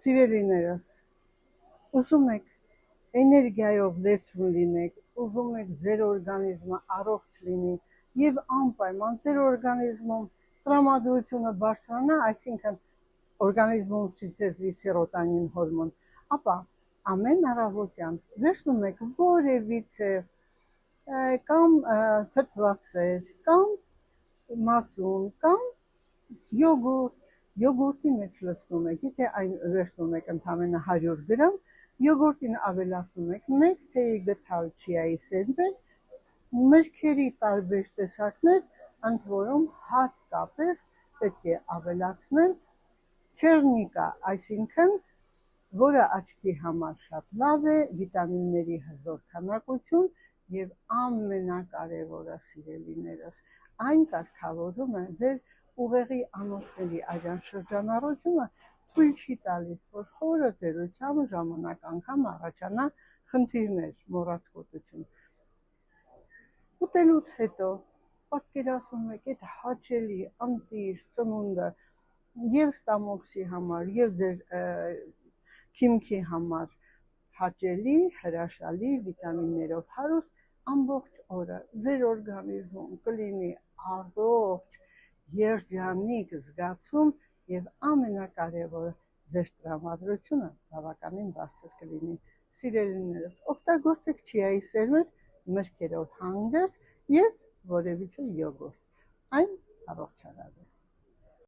Սիրելիներս, ուզում եք էներգիայով լեցուն լինեք, ուզում եք ձեր օրգանիզմը առողջ լինի եւ անպայման ձեր օրգանիզմում տրամադրությունը բարձրանա, այսինքն օրգանիզմում սինթեզվի սերոտոնին հորմոն, ապա ամեն առավոտյան վերցնում եք որևիցե կամ թթվասեր, կամ մածուն, կամ յոգուրտի մեջ լցնում եք, եթե այն վերցնում եք ընդամենը 100 գրամ, յոգուրտին ավելացնում եք 1 թեյի գդալ չիայի սերմեր, մրգերի տարբեր տեսակներ, ընդ որում հատկապես պետք է ավելացնել չեռնիկա, այսինքն որը աչքի համար շատ լավ է, վիտամինների հզոր քանակություն եւ ամենակարևորը սիրելիներս, այն կարգավորում է ձեր ուղեղի անոթների շրջանառությունը, թույլ չի տալիս, որ խորը ծերությամբ ժամանակ անգամ առաջանա խնդիրներ, մոռացկոտություն։ Ուտելուց հետո պատկերացնում եք այդ հաճելի ընտիր սնունդը եւ ստամոքսի համար, եւ ձեր քիմքի համար հաճելի, հրաշալի, վիտամիններով հարուստ ամբողջ օրը ձեր օրգանիզմում կլինի առողջ, երջանիկ զգացում եւ ամենակարևորը ձեր տրամադրությունը բավականին բարձր կլինի։ Սիրելիներս, օգտագործեք չիայի սերմեր մրգերով հանգած եւ որևիցե յոգուրտ։ Այն առողջարար է։